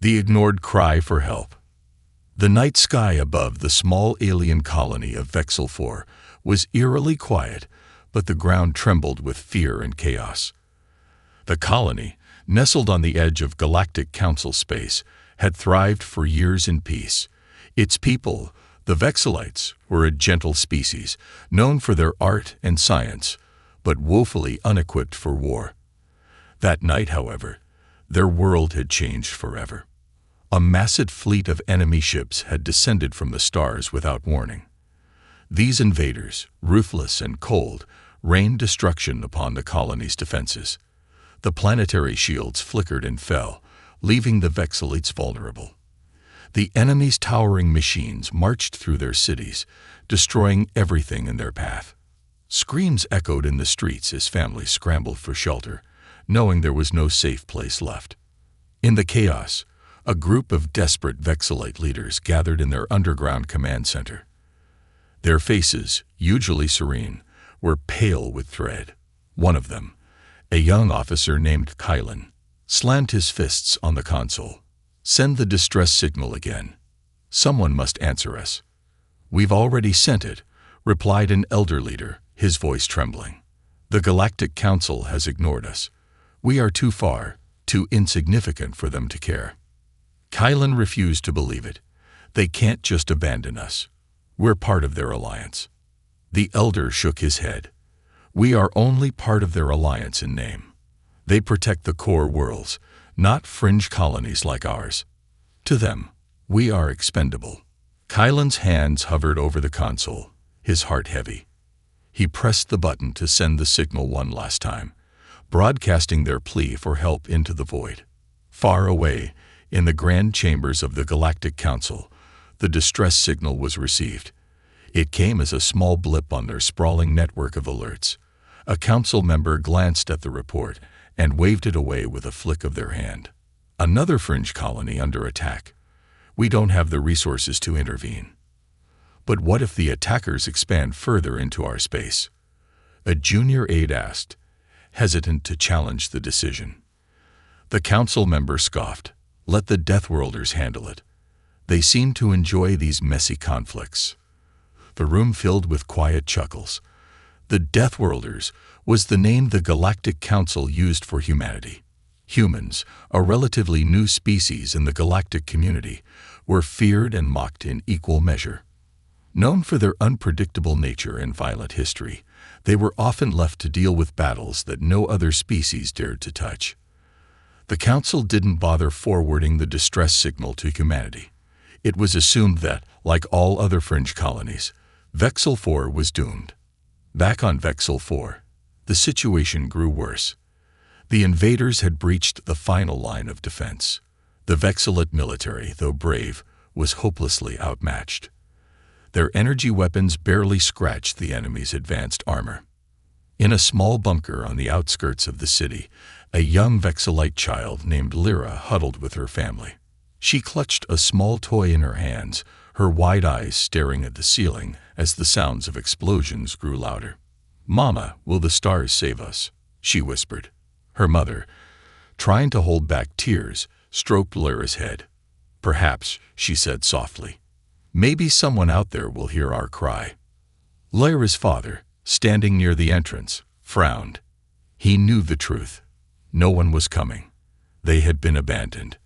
The ignored cry for help. The night sky above the small alien colony of Vexel 4 was eerily quiet, but the ground trembled with fear and chaos. The colony, nestled on the edge of Galactic Council space, had thrived for years in peace. Its people, the Vexelites, were a gentle species, known for their art and science, but woefully unequipped for war. That night, however, their world had changed forever. A massive fleet of enemy ships had descended from the stars without warning. These invaders, ruthless and cold, rained destruction upon the colony's defenses. The planetary shields flickered and fell, leaving the Vexelites vulnerable. The enemy's towering machines marched through their cities, destroying everything in their path. Screams echoed in the streets as families scrambled for shelter, knowing there was no safe place left. In the chaos, a group of desperate Vexelite leaders gathered in their underground command center. Their faces, usually serene, were pale with dread. One of them, a young officer named Kylan, slammed his fists on the console. "Send the distress signal again. Someone must answer us." "We've already sent it," replied an elder leader, his voice trembling. "The Galactic Council has ignored us. We are too far, too insignificant for them to care." Kylan refused to believe it. "They can't just abandon us. We're part of their alliance." The elder shook his head. "We are only part of their alliance in name. They protect the core worlds, not fringe colonies like ours. To them, we are expendable." Kylan's hands hovered over the console, his heart heavy. He pressed the button to send the signal one last time, broadcasting their plea for help into the void. Far away, in the grand chambers of the Galactic Council, the distress signal was received. It came as a small blip on their sprawling network of alerts. A council member glanced at the report and waved it away with a flick of their hand. "Another fringe colony under attack. We don't have the resources to intervene." "But what if the attackers expand further into our space?" a junior aide asked, hesitant to challenge the decision. The council member scoffed. "Let the Deathworlders handle it. They seem to enjoy these messy conflicts." The room filled with quiet chuckles. The Deathworlders was the name the Galactic Council used for humanity. Humans, a relatively new species in the galactic community, were feared and mocked in equal measure. Known for their unpredictable nature and violent history, they were often left to deal with battles that no other species dared to touch. The Council didn't bother forwarding the distress signal to humanity. It was assumed that, like all other fringe colonies, Vexel 4 was doomed. Back on Vexel 4, the situation grew worse. The invaders had breached the final line of defense. The Vexelite military, though brave, was hopelessly outmatched. Their energy weapons barely scratched the enemy's advanced armor. In a small bunker on the outskirts of the city, a young Vexelite child named Lyra huddled with her family. She clutched a small toy in her hands, her wide eyes staring at the ceiling as the sounds of explosions grew louder. "Mama, will the stars save us?" she whispered. Her mother, trying to hold back tears, stroked Lyra's head. "Perhaps," she said softly. "Maybe someone out there will hear our cry." Lyra's father, standing near the entrance, frowned. He knew the truth. No one was coming. They had been abandoned.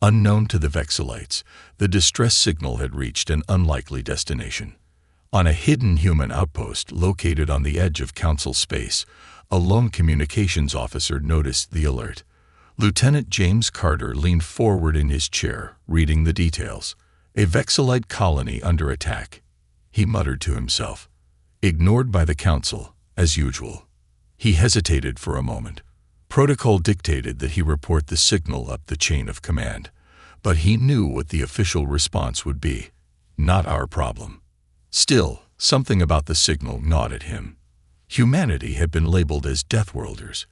Unknown to the Vexelites, the distress signal had reached an unlikely destination. On a hidden human outpost located on the edge of Council space, a lone communications officer noticed the alert. Lieutenant James Carter leaned forward in his chair, reading the details. "A Vexelite colony under attack," he muttered to himself. "Ignored by the Council, as usual." He hesitated for a moment. Protocol dictated that he report the signal up the chain of command, but he knew what the official response would be. "Not our problem." Still, something about the signal gnawed at him. Humanity had been labeled as Deathworlders,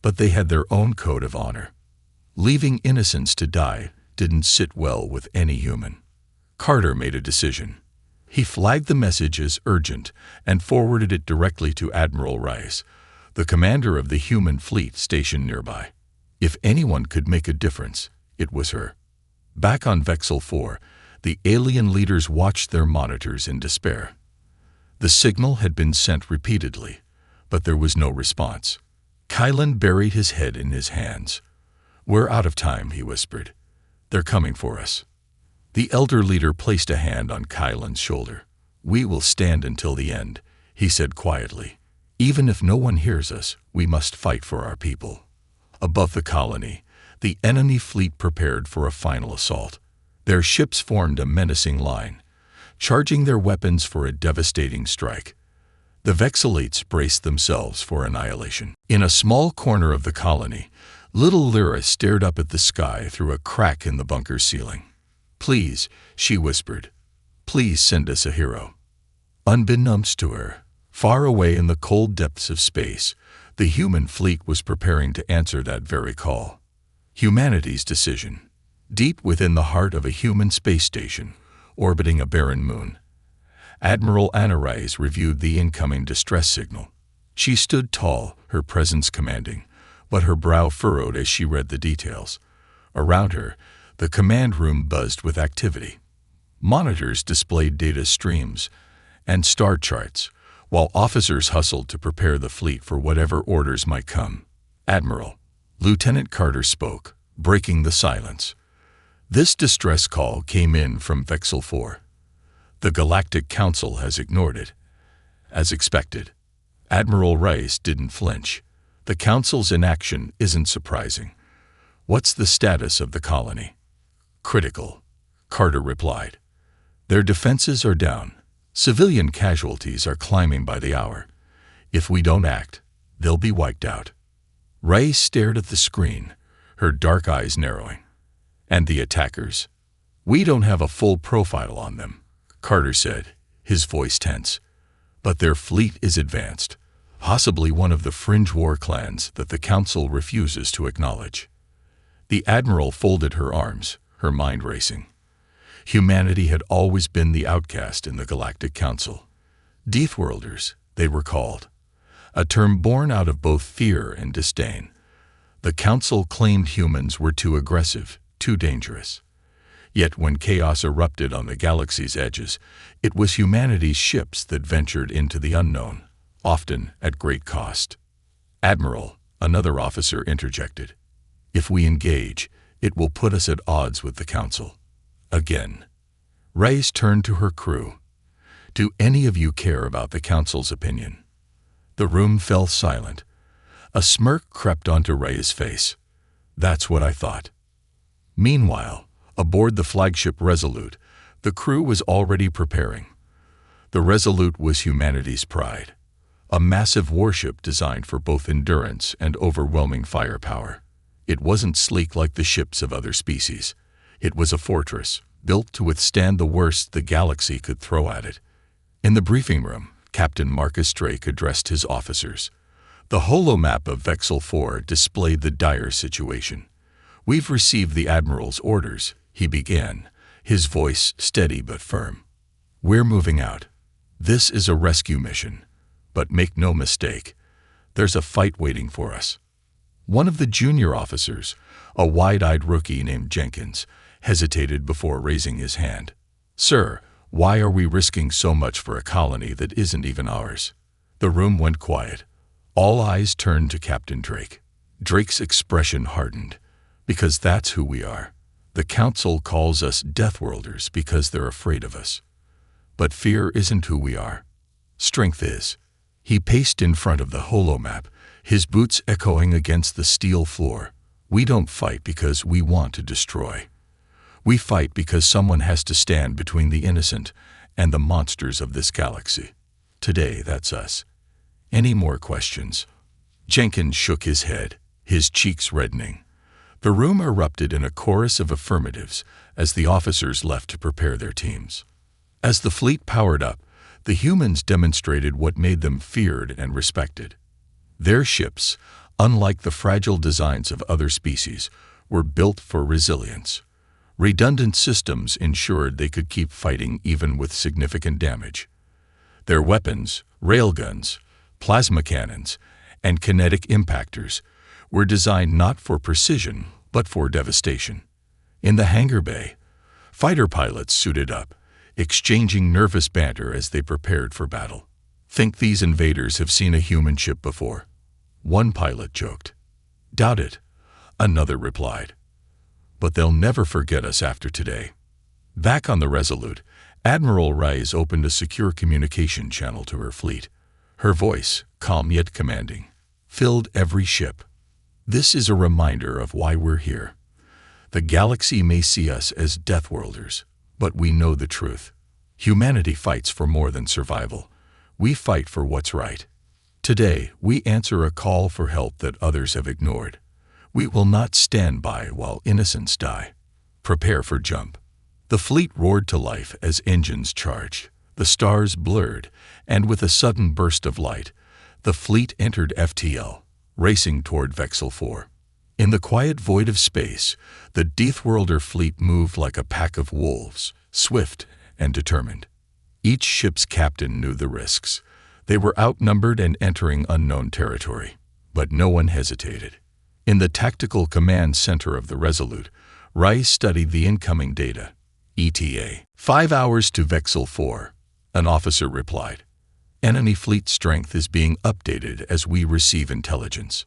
but they had their own code of honor. Leaving innocents to die didn't sit well with any human. Carter made a decision. He flagged the message as urgent and forwarded it directly to Admiral Rice, the commander of the human fleet stationed nearby. If anyone could make a difference, it was her. Back on Vexel 4, the alien leaders watched their monitors in despair. The signal had been sent repeatedly, but there was no response. Kylan buried his head in his hands. "We're out of time," he whispered. "They're coming for us." The elder leader placed a hand on Kylan's shoulder. "We will stand until the end," he said quietly. "Even if no one hears us, we must fight for our people." Above the colony, the enemy fleet prepared for a final assault. Their ships formed a menacing line, charging their weapons for a devastating strike. The Vexelites braced themselves for annihilation. In a small corner of the colony, little Lyra stared up at the sky through a crack in the bunker's ceiling. "Please," she whispered, "please send us a hero." Unbeknownst to her, far away in the cold depths of space, the human fleet was preparing to answer that very call. Humanity's decision, deep within the heart of a human space station, orbiting a barren moon. Admiral Anna Rice reviewed the incoming distress signal. She stood tall, her presence commanding, but her brow furrowed as she read the details. Around her, the command room buzzed with activity. Monitors displayed data streams and star charts, while officers hustled to prepare the fleet for whatever orders might come. "Admiral," Lieutenant Carter spoke, breaking the silence. "This distress call came in from Vexel 4. The Galactic Council has ignored it. As expected." Admiral Rice didn't flinch. "The Council's inaction isn't surprising. What's the status of the colony?" "Critical," Carter replied. "Their defenses are down. Civilian casualties are climbing by the hour. If we don't act, they'll be wiped out." Rice stared at the screen, her dark eyes narrowing. "And the attackers?" "We don't have a full profile on them," Carter said, his voice tense. "But their fleet is advanced, possibly one of the fringe war clans that the Council refuses to acknowledge." The Admiral folded her arms, her mind racing. Humanity had always been the outcast in the Galactic Council. Deathworlders, they were called, a term born out of both fear and disdain. The Council claimed humans were too aggressive, too dangerous. Yet when chaos erupted on the galaxy's edges, it was humanity's ships that ventured into the unknown, often at great cost. "Admiral," another officer interjected, "if we engage, it will put us at odds with the Council." Again. Rice turned to her crew. "Do any of you care about the Council's opinion?" The room fell silent. A smirk crept onto Rice's face. "That's what I thought." Meanwhile, aboard the flagship Resolute, the crew was already preparing. The Resolute was humanity's pride, a massive warship designed for both endurance and overwhelming firepower. It wasn't sleek like the ships of other species. It was a fortress, built to withstand the worst the galaxy could throw at it. In the briefing room, Captain Marcus Drake addressed his officers. The holomap of Vexel 4 displayed the dire situation. "We've received the Admiral's orders," he began, his voice steady but firm. "We're moving out. This is a rescue mission. But make no mistake, there's a fight waiting for us." One of the junior officers, a wide-eyed rookie named Jenkins, hesitated before raising his hand. "Sir, why are we risking so much for a colony that isn't even ours?" The room went quiet. All eyes turned to Captain Drake. Drake's expression hardened. "Because that's who we are. The Council calls us Deathworlders because they're afraid of us. But fear isn't who we are. Strength is." He paced in front of the holomap, his boots echoing against the steel floor. "We don't fight because we want to destroy. We fight because someone has to stand between the innocent and the monsters of this galaxy. Today, that's us. Any more questions?" Jenkins shook his head, his cheeks reddening. The room erupted in a chorus of affirmatives as the officers left to prepare their teams. As the fleet powered up, the humans demonstrated what made them feared and respected. Their ships, unlike the fragile designs of other species, were built for resilience. Redundant systems ensured they could keep fighting even with significant damage. Their weapons, railguns, plasma cannons, and kinetic impactors, were designed not for precision but for devastation. In the hangar bay, fighter pilots suited up, exchanging nervous banter as they prepared for battle. "Think these invaders have seen a human ship before?" one pilot joked. "Doubt it," another replied. "But they'll never forget us after today." Back on the Resolute, Admiral Rice opened a secure communication channel to her fleet. Her voice, calm yet commanding, filled every ship. "This is a reminder of why we're here. The galaxy may see us as Deathworlders, but we know the truth. Humanity fights for more than survival. We fight for what's right. Today, we answer a call for help that others have ignored. We will not stand by while innocents die. Prepare for jump." The fleet roared to life as engines charged. The stars blurred, and with a sudden burst of light, the fleet entered FTL, racing toward Vexel 4. In the quiet void of space, the Deathworlder fleet moved like a pack of wolves, swift and determined. Each ship's captain knew the risks. They were outnumbered and entering unknown territory, but no one hesitated. In the tactical command center of the Resolute, Rice studied the incoming data. ETA. 5 hours to Vexel 4, an officer replied. "Enemy fleet strength is being updated as we receive intelligence."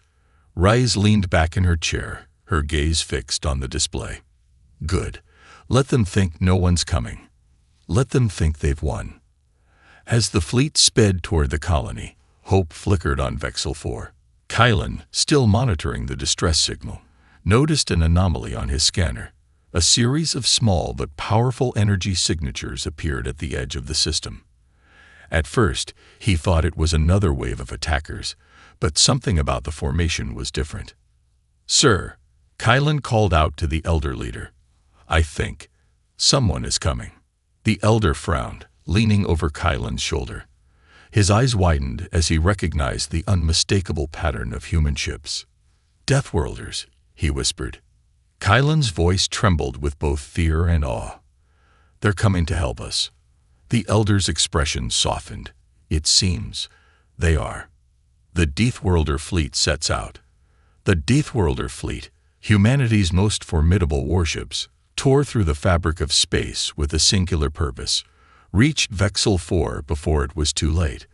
Rice leaned back in her chair, her gaze fixed on the display. "Good. Let them think no one's coming. Let them think they've won." As the fleet sped toward the colony, hope flickered on Vexel 4. Kylan, still monitoring the distress signal, noticed an anomaly on his scanner. A series of small but powerful energy signatures appeared at the edge of the system. At first, he thought it was another wave of attackers, but something about the formation was different. "Sir," Kylan called out to the Elder leader, "I think someone is coming." The Elder frowned, leaning over Kylan's shoulder. His eyes widened as he recognized the unmistakable pattern of human ships. "Deathworlders," he whispered. Kylan's voice trembled with both fear and awe. "They're coming to help us." The Elder's expression softened. "It seems they are." The Deathworlder fleet sets out. The Deathworlder fleet, humanity's most formidable warships, tore through the fabric of space with a singular purpose, reached Vexel 4 before it was too late.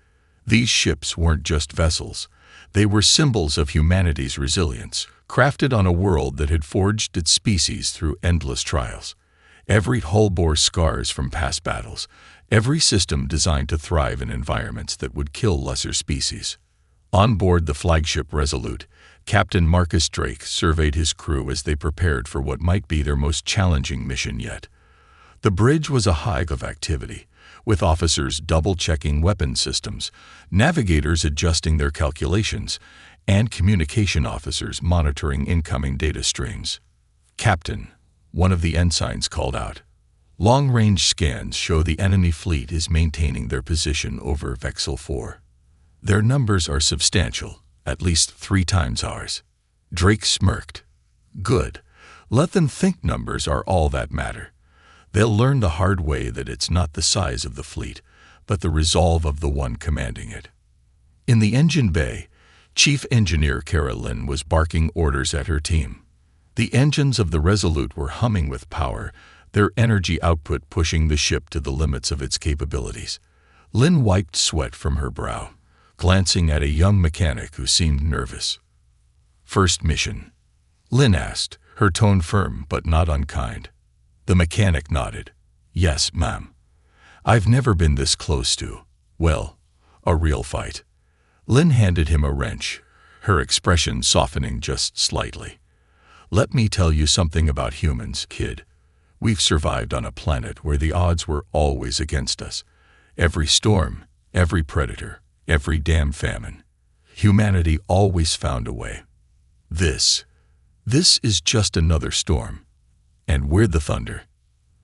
These ships weren't just vessels. They were symbols of humanity's resilience, crafted on a world that had forged its species through endless trials. Every hull bore scars from past battles, every system designed to thrive in environments that would kill lesser species. On board the flagship Resolute, Captain Marcus Drake surveyed his crew as they prepared for what might be their most challenging mission yet. The bridge was a hive of activity, with officers double-checking weapon systems, navigators adjusting their calculations, and communication officers monitoring incoming data streams. "Captain," one of the ensigns called out, "long-range scans show the enemy fleet is maintaining their position over Vexel 4. Their numbers are substantial, at least 3 times ours." Drake smirked. "Good. Let them think numbers are all that matter. They'll learn the hard way that it's not the size of the fleet, but the resolve of the one commanding it." In the engine bay, Chief Engineer Kara Lynn was barking orders at her team. The engines of the Resolute were humming with power, their energy output pushing the ship to the limits of its capabilities. Lynn wiped sweat from her brow, glancing at a young mechanic who seemed nervous. "First mission?" Lynn asked, her tone firm but not unkind. The mechanic nodded. "Yes, ma'am. I've never been this close to, well, a real fight." Lynn handed him a wrench, her expression softening just slightly. "Let me tell you something about humans, kid. We've survived on a planet where the odds were always against us. Every storm, every predator, every damn famine. Humanity always found a way. This is just another storm. And we're the thunder."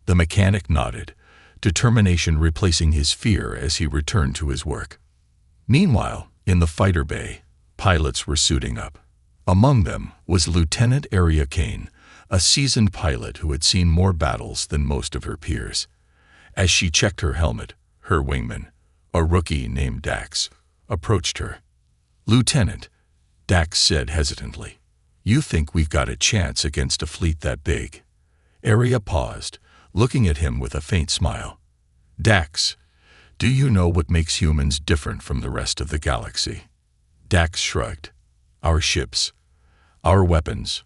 The mechanic nodded, determination replacing his fear as he returned to his work. Meanwhile, in the fighter bay, pilots were suiting up. Among them was Lieutenant Aria Kane, a seasoned pilot who had seen more battles than most of her peers. As she checked her helmet, her wingman, a rookie named Dax, approached her. "Lieutenant," Dax said hesitantly, "you think we've got a chance against a fleet that big?" Arya paused, looking at him with a faint smile. Dax, do you know what makes humans different from the rest of the galaxy? Dax shrugged. Our ships. Our weapons.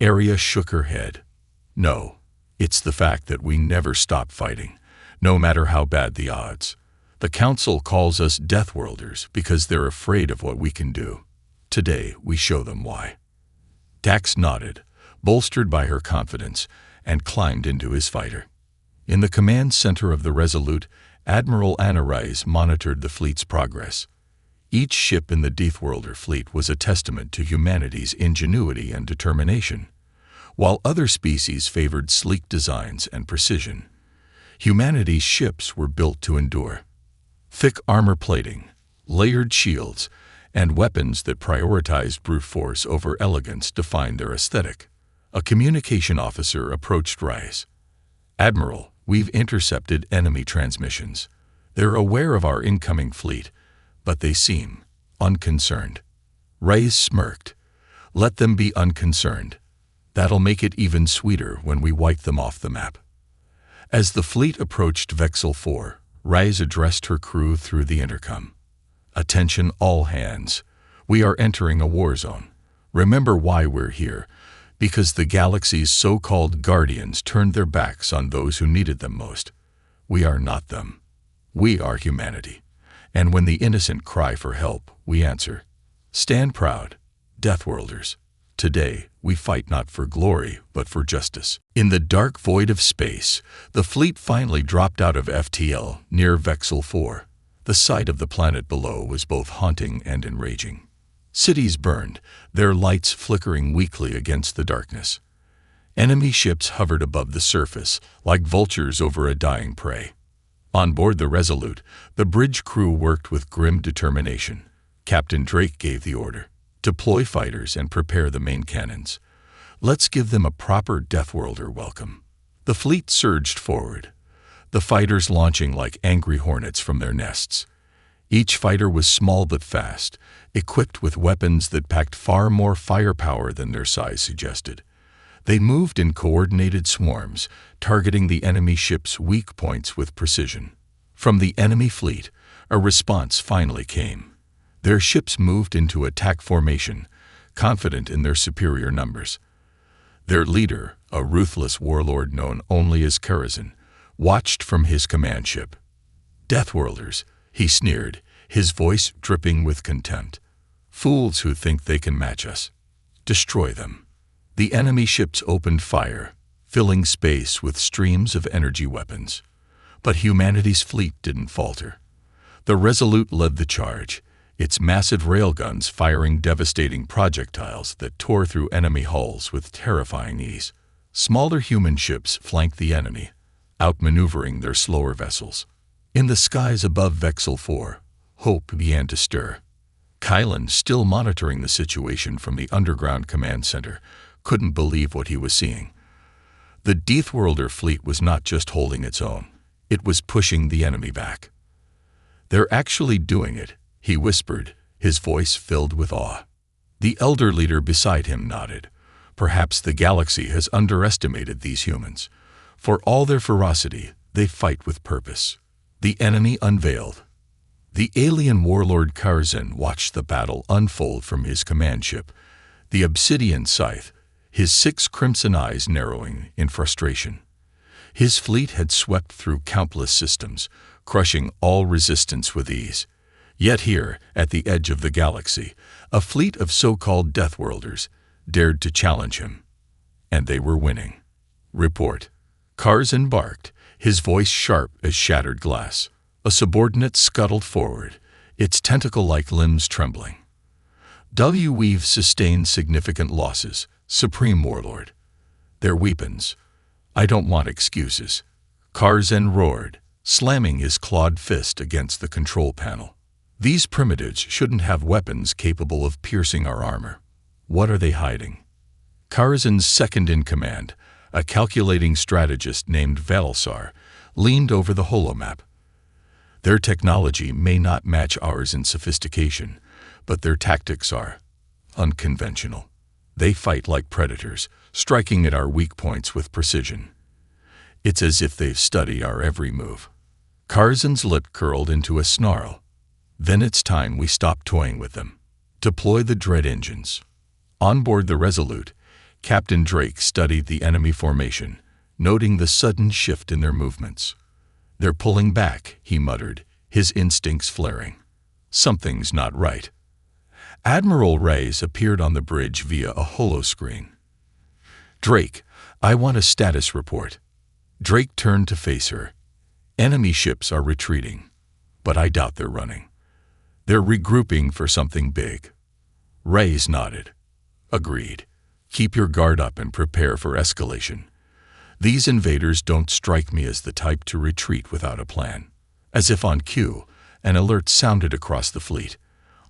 Arya shook her head. No, it's the fact that we never stop fighting, no matter how bad the odds. The Council calls us Deathworlders because they're afraid of what we can do. Today, we show them why. Dax nodded, bolstered by her confidence, and climbed into his fighter. In the command center of the Resolute, Admiral Anna monitored the fleet's progress. Each ship in the Deathworlder fleet was a testament to humanity's ingenuity and determination. While other species favored sleek designs and precision, humanity's ships were built to endure. Thick armor plating, layered shields, and weapons that prioritized brute force over elegance defined their aesthetic. A communication officer approached Rise. Admiral, we've intercepted enemy transmissions. They're aware of our incoming fleet, but they seem unconcerned. Rise smirked. Let them be unconcerned. That'll make it even sweeter when we wipe them off the map. As the fleet approached Vexel 4, Rise addressed her crew through the intercom. Attention all hands. We are entering a war zone. Remember why we're here. Because the galaxy's so-called guardians turned their backs on those who needed them most. We are not them. We are humanity. And when the innocent cry for help, we answer. Stand proud, Deathworlders. Today, we fight not for glory, but for justice. In the dark void of space, the fleet finally dropped out of FTL near Vexel 4. The sight of the planet below was both haunting and enraging. Cities burned, their lights flickering weakly against the darkness. Enemy ships hovered above the surface, like vultures over a dying prey. On board the Resolute, the bridge crew worked with grim determination. Captain Drake gave the order. Deploy fighters and prepare the main cannons. Let's give them a proper Deathworlder welcome. The fleet surged forward, the fighters launching like angry hornets from their nests. Each fighter was small but fast, equipped with weapons that packed far more firepower than their size suggested. They moved in coordinated swarms, targeting the enemy ship's weak points with precision. From the enemy fleet, a response finally came. Their ships moved into attack formation, confident in their superior numbers. Their leader, a ruthless warlord known only as Karazhan, watched from his command ship. Deathworlders, he sneered, his voice dripping with contempt. Fools who think they can match us. Destroy them. The enemy ships opened fire, filling space with streams of energy weapons. But humanity's fleet didn't falter. The Resolute led the charge, its massive railguns firing devastating projectiles that tore through enemy hulls with terrifying ease. Smaller human ships flanked the enemy, outmaneuvering their slower vessels. In the skies above Vexel 4, hope began to stir. Kylan, still monitoring the situation from the underground command center, couldn't believe what he was seeing. The Deathworlder fleet was not just holding its own, it was pushing the enemy back. They're actually doing it, he whispered, his voice filled with awe. The elder leader beside him nodded. Perhaps the galaxy has underestimated these humans. For all their ferocity, they fight with purpose. The enemy unveiled. The alien warlord Karazhan watched the battle unfold from his command ship, the Obsidian Scythe, his 6 crimson eyes narrowing in frustration. His fleet had swept through countless systems, crushing all resistance with ease. Yet here, at the edge of the galaxy, a fleet of so-called Deathworlders dared to challenge him. And they were winning. Report. Karazhan barked, his voice sharp as shattered glass. A subordinate scuttled forward, its tentacle-like limbs trembling. We've sustained significant losses, Supreme Warlord. Their weapons. I don't want excuses. Karazhan roared, slamming his clawed fist against the control panel. These primitives shouldn't have weapons capable of piercing our armor. What are they hiding? Karazhan's second-in-command, a calculating strategist named Vexel, leaned over the holomap. Their technology may not match ours in sophistication, but their tactics are unconventional. They fight like predators, striking at our weak points with precision. It's as if they've studied our every move. Carson's lip curled into a snarl. Then it's time we stop toying with them. Deploy the dread engines. On board the Resolute, Captain Drake studied the enemy formation, noting the sudden shift in their movements. They're pulling back, he muttered, his instincts flaring. Something's not right. Admiral Reyes appeared on the bridge via a holoscreen. Drake, I want a status report. Drake turned to face her. Enemy ships are retreating, but I doubt they're running. They're regrouping for something big. Reyes nodded. Agreed. Keep your guard up and prepare for escalation. These invaders don't strike me as the type to retreat without a plan. As if on cue, an alert sounded across the fleet.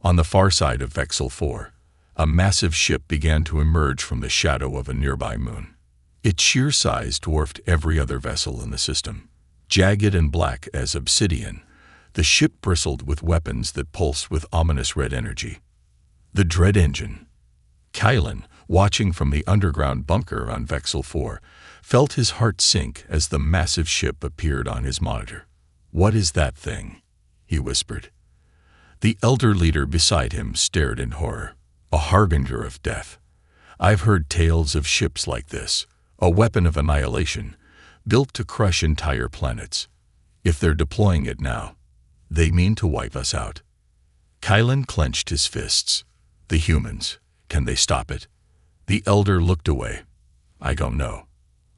On the far side of Vexel 4, a massive ship began to emerge from the shadow of a nearby moon. Its sheer size dwarfed every other vessel in the system. Jagged and black as obsidian, the ship bristled with weapons that pulsed with ominous red energy. The dread engine. Kylan, watching from the underground bunker on Vexel 4, felt his heart sink as the massive ship appeared on his monitor. What is that thing? He whispered. The elder leader beside him stared in horror. A harbinger of death. I've heard tales of ships like this, a weapon of annihilation, built to crush entire planets. If they're deploying it now, they mean to wipe us out. Kylan clenched his fists. The humans, can they stop it? The elder looked away. I don't know.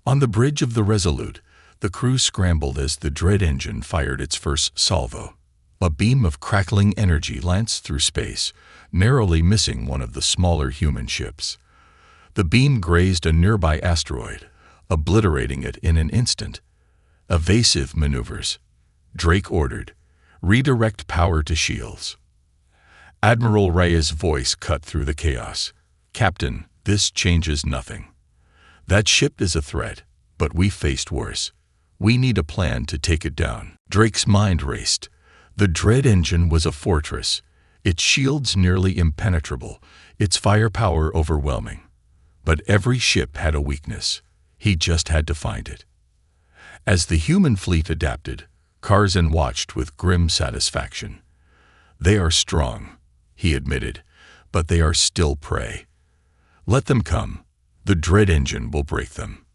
On the bridge of the Resolute, the crew scrambled as the dread engine fired its first salvo. A beam of crackling energy lanced through space, narrowly missing one of the smaller human ships. The beam grazed a nearby asteroid, obliterating it in an instant. Evasive maneuvers. Drake ordered, redirect power to shields. Admiral Reyes' voice cut through the chaos. Captain, this changes nothing. That ship is a threat, but we faced worse. We need a plan to take it down. Drake's mind raced. The dread engine was a fortress, its shields nearly impenetrable, its firepower overwhelming. But every ship had a weakness. He just had to find it. As the human fleet adapted, Carson watched with grim satisfaction. They are strong, he admitted, but they are still prey. Let them come. The dread engine will break them.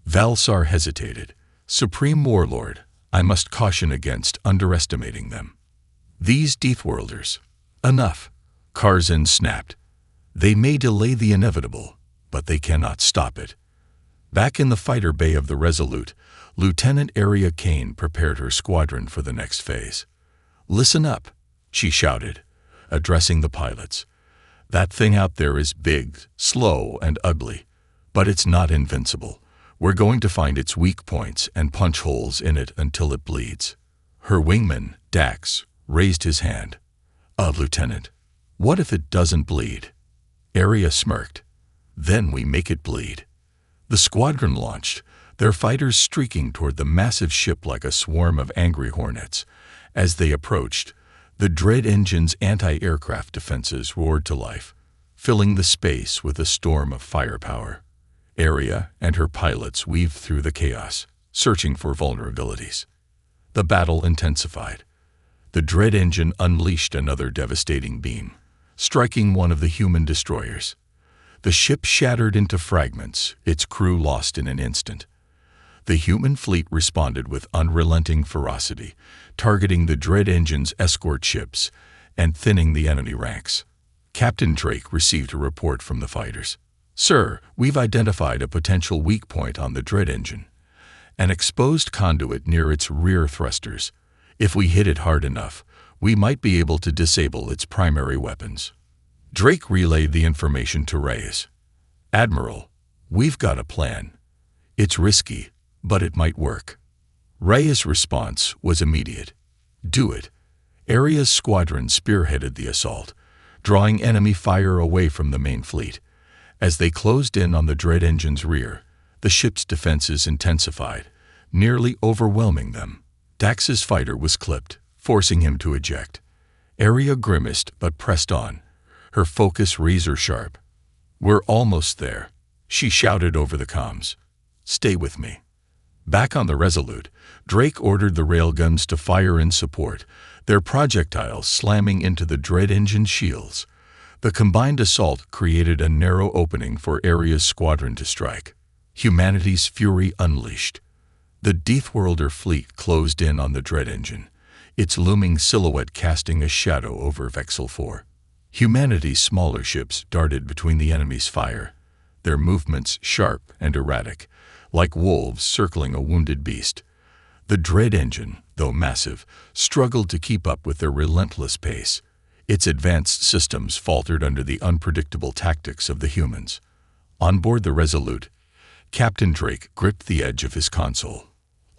Valsar hesitated. Supreme Warlord, I must caution against underestimating them. These Deathworlders. Enough, Carson snapped. They may delay the inevitable, but they cannot stop it. Back in the fighter bay of the Resolute, Lieutenant Aria Kane prepared her squadron for the next phase. Listen up, she shouted, addressing the pilots. That thing out there is big, slow, and ugly, but it's not invincible. We're going to find its weak points and punch holes in it until it bleeds. Her wingman, Dax, raised his hand. Lieutenant, what if it doesn't bleed? Aria smirked. Then we make it bleed. The squadron launched, their fighters streaking toward the massive ship like a swarm of angry hornets. As they approached, the dread engine's anti-aircraft defenses roared to life, filling the space with a storm of firepower. Aria and her pilots weaved through the chaos, searching for vulnerabilities. The battle intensified. The dread engine unleashed another devastating beam, striking one of the human destroyers. The ship shattered into fragments, its crew lost in an instant. The human fleet responded with unrelenting ferocity, targeting the dread engine's escort ships and thinning the enemy ranks. Captain Drake received a report from the fighters. Sir, we've identified a potential weak point on the dread engine. An exposed conduit near its rear thrusters. If we hit it hard enough, we might be able to disable its primary weapons. Drake relayed the information to Reyes. Admiral, we've got a plan. It's risky, but it might work. Reyes' response was immediate. Do it. Aria's squadron spearheaded the assault, drawing enemy fire away from the main fleet. As they closed in on the dread engine's rear, the ship's defenses intensified, nearly overwhelming them. Dax's fighter was clipped, forcing him to eject. Aria grimaced but pressed on, her focus razor-sharp. We're almost there, she shouted over the comms. Stay with me. Back on the Resolute, Drake ordered the railguns to fire in support, their projectiles slamming into the dread engine's shields. The combined assault created a narrow opening for Aria's squadron to strike. Humanity's fury unleashed. The Deathworlder fleet closed in on the dread engine, its looming silhouette casting a shadow over Vexel 4. Humanity's smaller ships darted between the enemy's fire, their movements sharp and erratic, like wolves circling a wounded beast. The dread engine, though massive, struggled to keep up with their relentless pace. Its advanced systems faltered under the unpredictable tactics of the humans. On board the Resolute, Captain Drake gripped the edge of his console.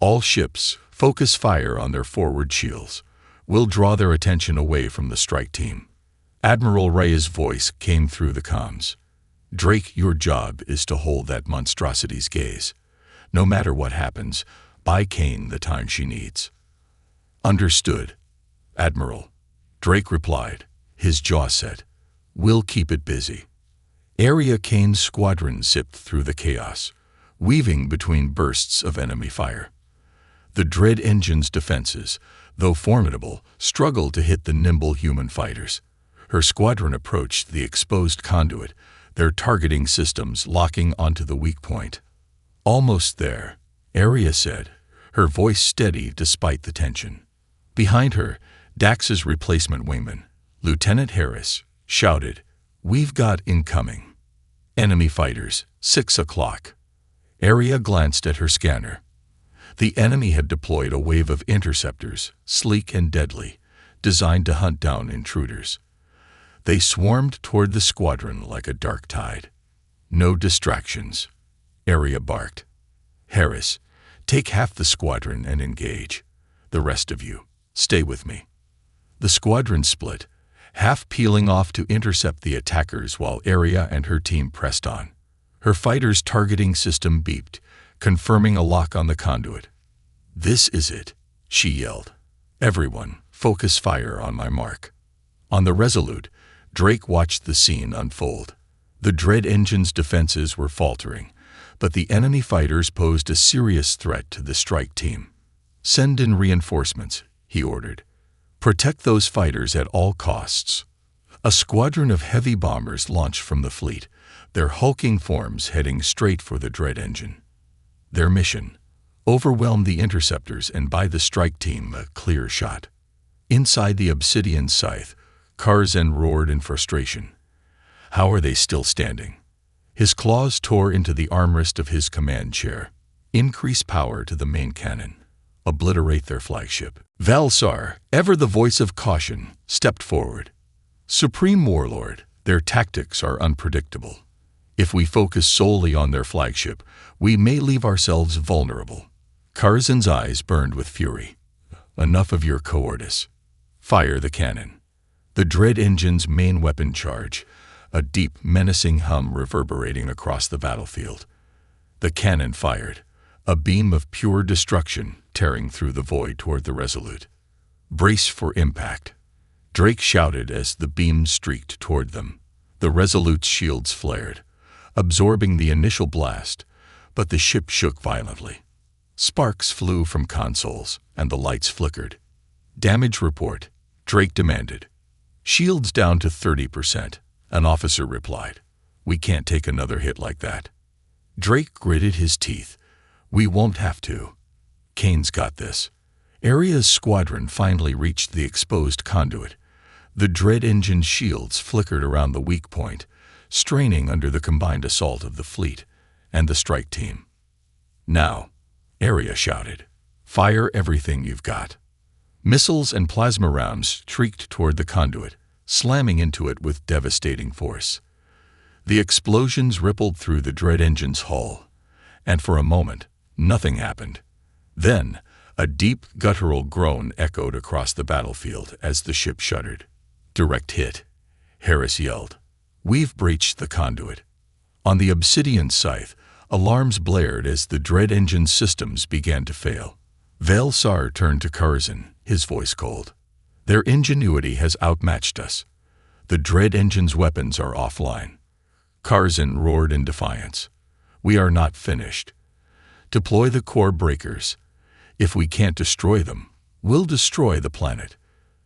All ships focus fire on their forward shields. We'll draw their attention away from the strike team. Admiral Rey's voice came through the comms. Drake, your job is to hold that monstrosity's gaze. No matter what happens, buy Kane the time she needs. Understood, Admiral. Drake replied, his jaw set. We'll keep it busy. Area Kane's squadron zipped through the chaos, weaving between bursts of enemy fire. The dread engine's defenses, though formidable, struggled to hit the nimble human fighters. Her squadron approached the exposed conduit, their targeting systems locking onto the weak point. Almost there, Aria said, her voice steady despite the tension. Behind her, Dax's replacement wingman, Lieutenant Harris, shouted, "We've got incoming. Enemy fighters, 6 o'clock." Aria glanced at her scanner. The enemy had deployed a wave of interceptors, sleek and deadly, designed to hunt down intruders. They swarmed toward the squadron like a dark tide. No distractions, Aria barked. Harris, take half the squadron and engage. The rest of you, stay with me. The squadron split, half peeling off to intercept the attackers while Aria and her team pressed on. Her fighter's targeting system beeped, confirming a lock on the conduit. This is it, she yelled. Everyone, focus fire on my mark. On the Resolute, Drake watched the scene unfold. The dread engine's defenses were faltering, but the enemy fighters posed a serious threat to the strike team. Send in reinforcements, he ordered. Protect those fighters at all costs. A squadron of heavy bombers launched from the fleet, their hulking forms heading straight for the dread engine. Their mission: overwhelm the interceptors and buy the strike team a clear shot. Inside the obsidian scythe, Karzen roared in frustration. How are they still standing? His claws tore into the armrest of his command chair. Increase power to the main cannon. Obliterate their flagship. Valsar, ever the voice of caution, stepped forward. Supreme Warlord, their tactics are unpredictable. If we focus solely on their flagship, we may leave ourselves vulnerable. Karzen's eyes burned with fury. Enough of your cowardice. Fire the cannon. The dread engine's main weapon charge, a deep, menacing hum reverberating across the battlefield. The cannon fired, a beam of pure destruction tearing through the void toward the Resolute. Brace for impact, Drake shouted as the beam streaked toward them. The Resolute's shields flared, absorbing the initial blast, but the ship shook violently. Sparks flew from consoles, and the lights flickered. Damage report, Drake demanded. Shields down to 30%, an officer replied. We can't take another hit like that. Drake gritted his teeth. We won't have to. Kane's got this. Aria's squadron finally reached the exposed conduit. The dread engine's shields flickered around the weak point, straining under the combined assault of the fleet and the strike team. Now, Aria shouted, fire everything you've got. Missiles and plasma rounds shrieked toward the conduit, slamming into it with devastating force. The explosions rippled through the dread engine's hull, and for a moment, nothing happened. Then, a deep, guttural groan echoed across the battlefield as the ship shuddered. Direct hit, Harris yelled. We've breached the conduit. On the obsidian scythe, alarms blared as the dread engine's systems began to fail. Valsar turned to Karzen, his voice cold. Their ingenuity has outmatched us. The dread engine's weapons are offline. Karzen roared in defiance. We are not finished. Deploy the core breakers. If we can't destroy them, we'll destroy the planet."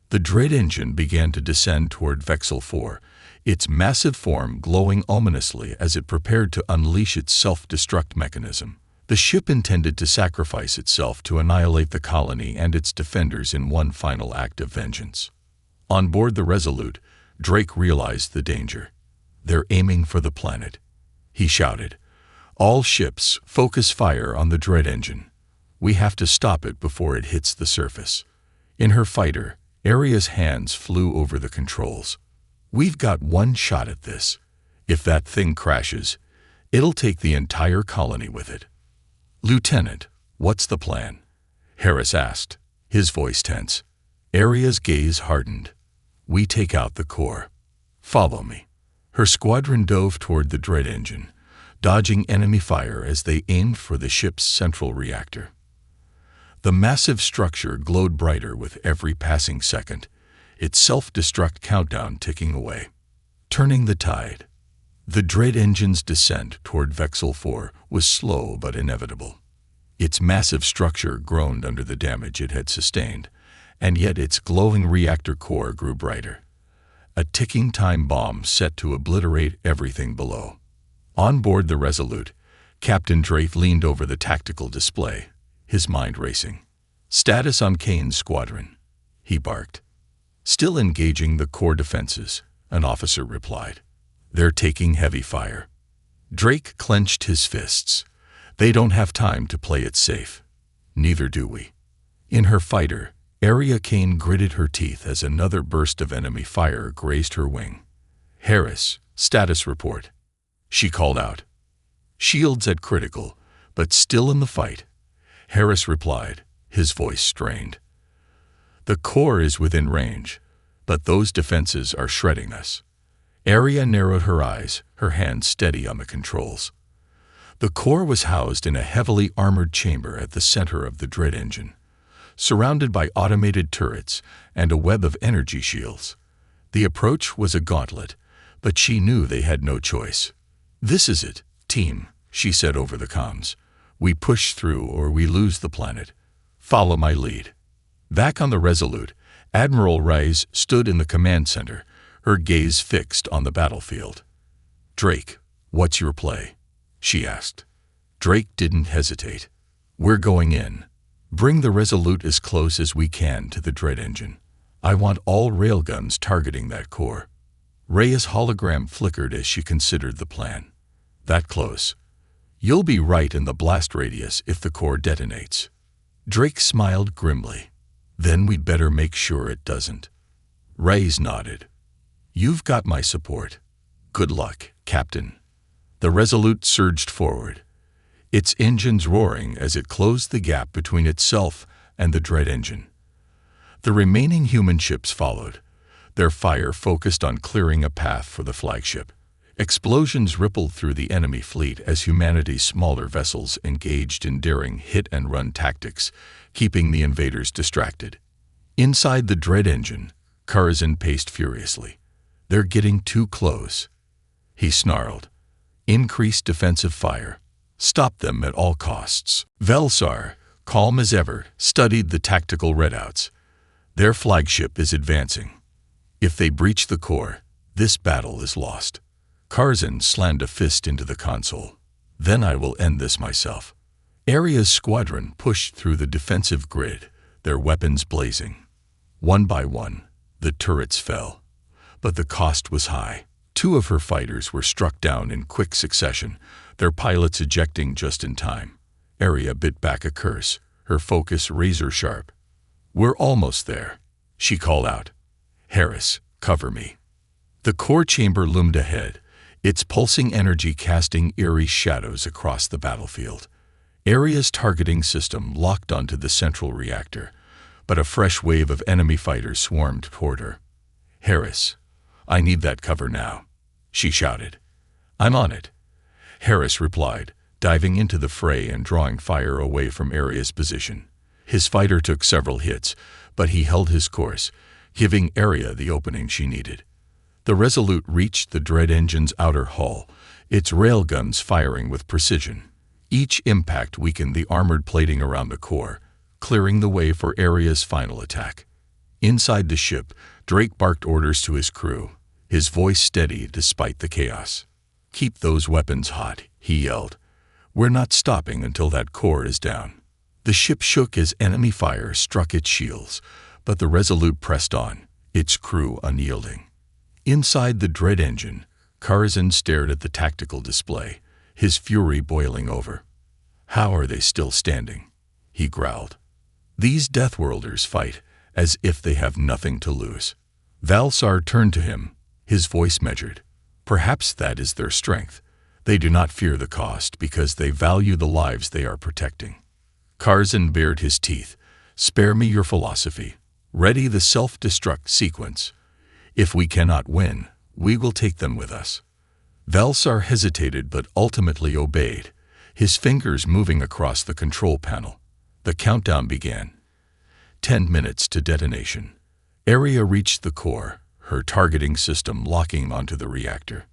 The dread engine began to descend toward Vexel 4, its massive form glowing ominously as it prepared to unleash its self-destruct mechanism. The ship intended to sacrifice itself to annihilate the colony and its defenders in one final act of vengeance. On board the Resolute, Drake realized the danger. "They're aiming for the planet," he shouted. "All ships, focus fire on the dread engine. We have to stop it before it hits the surface." In her fighter, Aria's hands flew over the controls. "We've got one shot at this. If that thing crashes, it'll take the entire colony with it." "Lieutenant, what's the plan?" Harris asked, his voice tense. Aria's gaze hardened. "We take out the core. Follow me." Her squadron dove toward the dread engine, dodging enemy fire as they aimed for the ship's central reactor. The massive structure glowed brighter with every passing second, its self-destruct countdown ticking away. Turning the tide. The dread engine's descent toward Vexel 4 was slow but inevitable. Its massive structure groaned under the damage it had sustained, and yet its glowing reactor core grew brighter. A ticking time bomb set to obliterate everything below. On board the Resolute, Captain Drake leaned over the tactical display, his mind racing. "Status on Kane's squadron," he barked. "Still engaging the core defenses," an officer replied. "They're taking heavy fire." Drake clenched his fists. "They don't have time to play it safe. Neither do we." In her fighter, Aria Kane gritted her teeth as another burst of enemy fire grazed her wing. "Harris, status report," she called out. "Shields at critical, but still in the fight," Harris replied, his voice strained. "The core is within range, but those defenses are shredding us." Aria narrowed her eyes, her hands steady on the controls. The core was housed in a heavily armored chamber at the center of the dread engine, surrounded by automated turrets and a web of energy shields. The approach was a gauntlet, but she knew they had no choice. "This is it, team," she said over the comms. "We push through or we lose the planet. Follow my lead." Back on the Resolute, Admiral Rice stood in the command center, her gaze fixed on the battlefield. "Drake, what's your play?" she asked. Drake didn't hesitate. "We're going in. Bring the Resolute as close as we can to the dread engine. I want all railguns targeting that core." Rhea's hologram flickered as she considered the plan. "That close? You'll be right in the blast radius if the core detonates." Drake smiled grimly. "Then we'd better make sure it doesn't." Reyes nodded. "You've got my support. Good luck, Captain." The Resolute surged forward, its engines roaring as it closed the gap between itself and the dread engine. The remaining human ships followed, their fire focused on clearing a path for the flagship. Explosions rippled through the enemy fleet as humanity's smaller vessels engaged in daring hit-and-run tactics, keeping the invaders distracted. Inside the dread engine, Curzon paced furiously. "They're getting too close," he snarled. "Increase defensive fire. Stop them at all costs." Velsar, calm as ever, studied the tactical readouts. "Their flagship is advancing. If they breach the core, this battle is lost." Curzon slammed a fist into the console. "Then I will end this myself." Aria's squadron pushed through the defensive grid, their weapons blazing. One by one, the turrets fell. But the cost was high. 2 of her fighters were struck down in quick succession, their pilots ejecting just in time. Aria bit back a curse, her focus razor-sharp. "We're almost there," she called out. "Harris, cover me." The core chamber loomed ahead, its pulsing energy casting eerie shadows across the battlefield. Aria's targeting system locked onto the central reactor, but a fresh wave of enemy fighters swarmed toward her. "Harris, I need that cover now," she shouted. "I'm on it," Harris replied, diving into the fray and drawing fire away from Aria's position. His fighter took several hits, but he held his course, giving Aria the opening she needed. The Resolute reached the dread engine's outer hull, its railguns firing with precision, Each impact weakened the armored plating around the core, clearing the way for Aria's final attack. Inside the ship, Drake barked orders to his crew, his voice steady despite the chaos. "Keep those weapons hot," he yelled. "We're not stopping until that core is down." The ship shook as enemy fire struck its shields, but the Resolute pressed on, its crew unyielding. Inside the dread engine, Karzan stared at the tactical display, his fury boiling over. "How are they still standing?" he growled. "These Deathworlders fight as if they have nothing to lose." Valsar turned to him, his voice measured. "Perhaps that is their strength. They do not fear the cost because they value the lives they are protecting." Karzan bared his teeth. "Spare me your philosophy. Ready the self-destruct sequence. If we cannot win, we will take them with us." Valsar hesitated but ultimately obeyed, his fingers moving across the control panel. The countdown began. 10 minutes to detonation. Aria reached the core, her targeting system locking onto the reactor.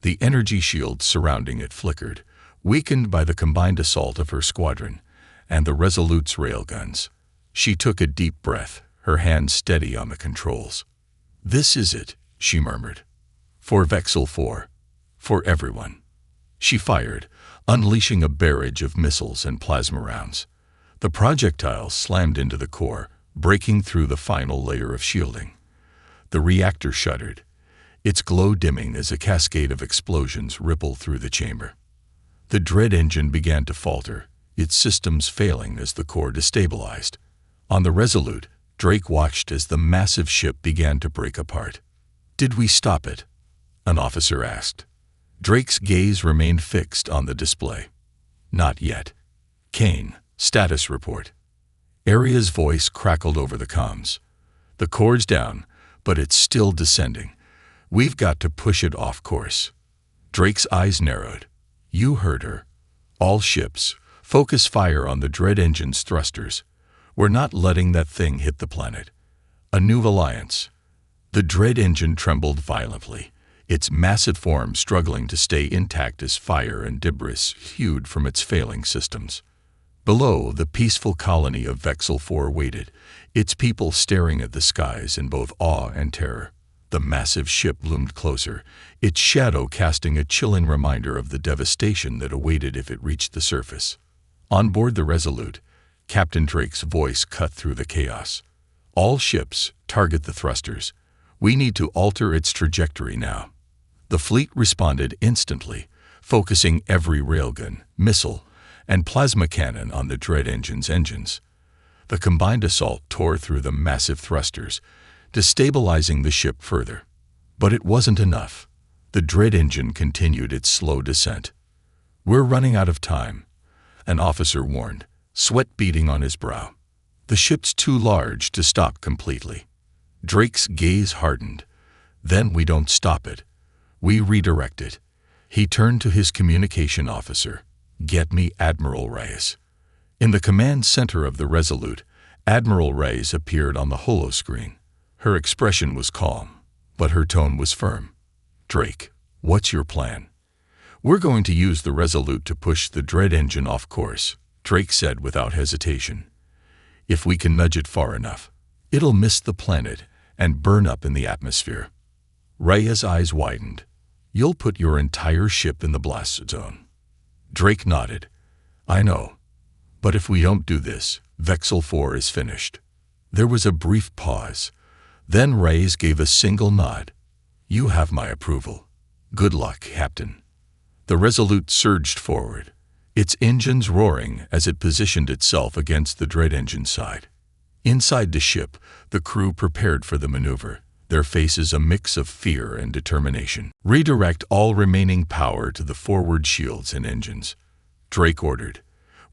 The energy shields surrounding it flickered, weakened by the combined assault of her squadron and the Resolute's railguns. She took a deep breath, her hands steady on the controls. "This is it," she murmured. "For Vexel 4. For everyone." She fired, unleashing a barrage of missiles and plasma rounds. The projectiles slammed into the core, breaking through the final layer of shielding. The reactor shuddered, its glow dimming as a cascade of explosions rippled through the chamber. The dread engine began to falter, its systems failing as the core destabilized. On the Resolute, Drake watched as the massive ship began to break apart. "Did we stop it?" an officer asked. Drake's gaze remained fixed on the display. "Not yet." "Kane, status report." Aria's voice crackled over the comms. "The core's down, but it's still descending. We've got to push it off course." Drake's eyes narrowed. "You heard her. All ships, focus fire on the dread engine's thrusters. We're not letting that thing hit the planet." A new alliance. The dread engine trembled violently, its massive form struggling to stay intact as fire and debris hewed from its failing systems. Below, the peaceful colony of Vexel 4 waited, its people staring at the skies in both awe and terror. The massive ship loomed closer, its shadow casting a chilling reminder of the devastation that awaited if it reached the surface. On board the Resolute, Captain Drake's voice cut through the chaos. "All ships, target the thrusters. We need to alter its trajectory now." The fleet responded instantly, focusing every railgun, missile, and plasma cannon on the dread engine's engines. The combined assault tore through the massive thrusters, destabilizing the ship further. But it wasn't enough. The dread engine continued its slow descent. "We're running out of time," an officer warned, sweat beading on his brow. "The ship's too large to stop completely." Drake's gaze hardened. "Then we don't stop it. We redirect it." He turned to his communication officer. "Get me Admiral Reyes." In the command center of the Resolute, Admiral Reyes appeared on the holoscreen. Her expression was calm, but her tone was firm. "Drake, what's your plan?" "We're going to use the Resolute to push the dread engine off course," Drake said without hesitation. "If we can nudge it far enough, it'll miss the planet and burn up in the atmosphere." Reyes' eyes widened. "You'll put your entire ship in the blast zone." Drake nodded. "I know. But if we don't do this, Vexel 4 is finished." There was a brief pause. Then Reyes gave a single nod. "You have my approval. Good luck, Captain." The Resolute surged forward, its engines roaring as it positioned itself against the dread engine side. Inside the ship, the crew prepared for the maneuver, their faces a mix of fear and determination. "Redirect all remaining power to the forward shields and engines," Drake ordered.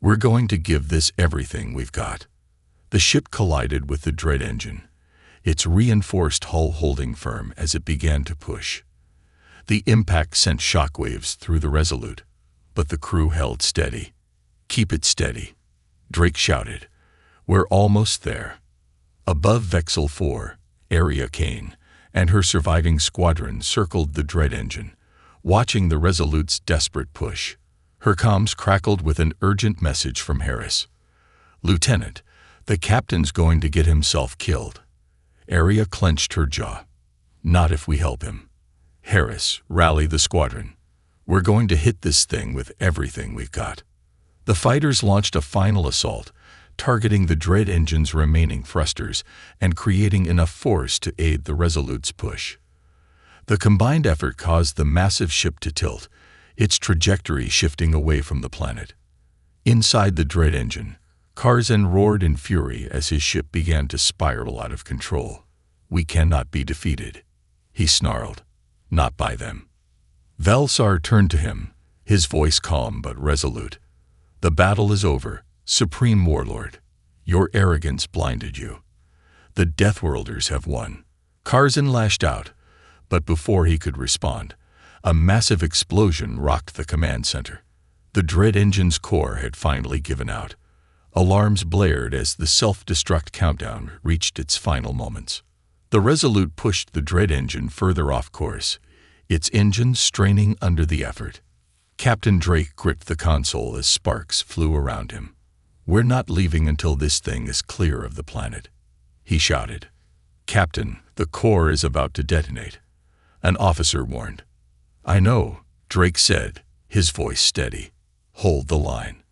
"We're going to give this everything we've got." The ship collided with the dread engine, its reinforced hull holding firm as it began to push. The impact sent shockwaves through the Resolute, but the crew held steady. "Keep it steady," Drake shouted. "We're almost there." Above Vexel 4, Aria Kane and her surviving squadron circled the dread engine, watching the Resolute's desperate push. Her comms crackled with an urgent message from Harris. "Lieutenant, the captain's going to get himself killed." Aria clenched her jaw. "Not if we help him." "Harris, rally the squadron. We're going to hit this thing with everything we've got." The fighters launched a final assault, targeting the dread engine's remaining thrusters and creating enough force to aid the Resolute's push. The combined effort caused the massive ship to tilt, its trajectory shifting away from the planet. Inside the dread engine, Karzan roared in fury as his ship began to spiral out of control. "We cannot be defeated," he snarled. "Not by them." Velsar turned to him, his voice calm but resolute. "The battle is over, Supreme Warlord. Your arrogance blinded you. The Deathworlders have won." Karzan lashed out, but before he could respond, a massive explosion rocked the command center. The dread engine's core had finally given out. Alarms blared as the self-destruct countdown reached its final moments. The Resolute pushed the dread engine further off course, its engine straining under the effort. Captain Drake gripped the console as sparks flew around him. "We're not leaving until this thing is clear of the planet," he shouted. "Captain, the core is about to detonate," an officer warned. "I know," Drake said, his voice steady. "Hold the line."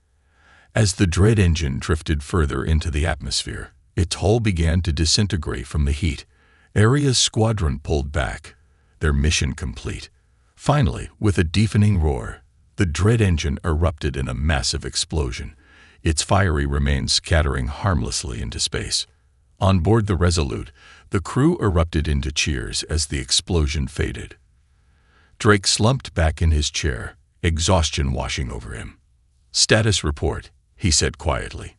As the dread engine drifted further into the atmosphere, its hull began to disintegrate from the heat. Aria's squadron pulled back, their mission complete. Finally, with a deafening roar, the dread engine erupted in a massive explosion, its fiery remains scattering harmlessly into space. On board the Resolute, the crew erupted into cheers as the explosion faded. Drake slumped back in his chair, exhaustion washing over him. "Status report," he said quietly.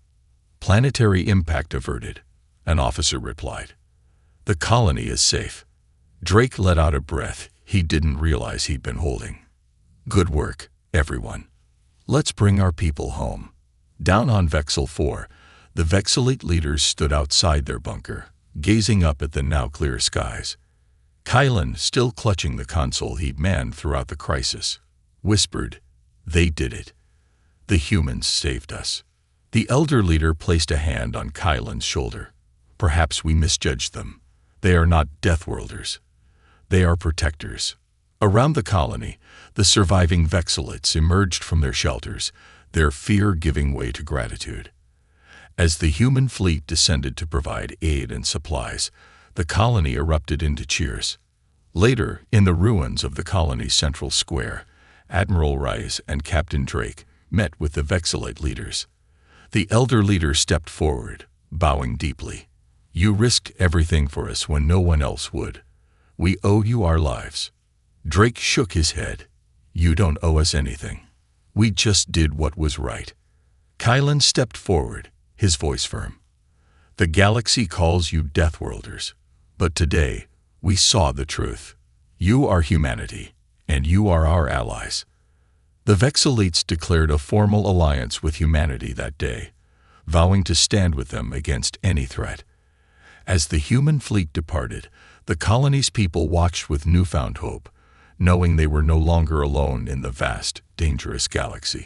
"Planetary impact averted," an officer replied. "The colony is safe." Drake let out a breath he didn't realize he'd been holding. "Good work, everyone. Let's bring our people home." Down on Vexel 4, the Vexelite leaders stood outside their bunker, gazing up at the now clear skies. Kylan, still clutching the console he'd manned throughout the crisis, whispered, "They did it. The humans saved us." The elder leader placed a hand on Kylan's shoulder. "Perhaps we misjudged them. They are not Deathworlders. They are protectors." Around the colony, the surviving Vexelites emerged from their shelters, their fear giving way to gratitude. As the human fleet descended to provide aid and supplies, the colony erupted into cheers. Later, in the ruins of the colony's central square, Admiral Rice and Captain Drake met with the Vexelite leaders. The elder leader stepped forward, bowing deeply. "You risked everything for us when no one else would. We owe you our lives." Drake shook his head. "You don't owe us anything. We just did what was right." Kylan stepped forward, his voice firm. "The galaxy calls you Deathworlders, but today we saw the truth. You are humanity, and you are our allies." The Vexelites declared a formal alliance with humanity that day, vowing to stand with them against any threat. As the human fleet departed, the colony's people watched with newfound hope, knowing they were no longer alone in the vast, dangerous galaxy.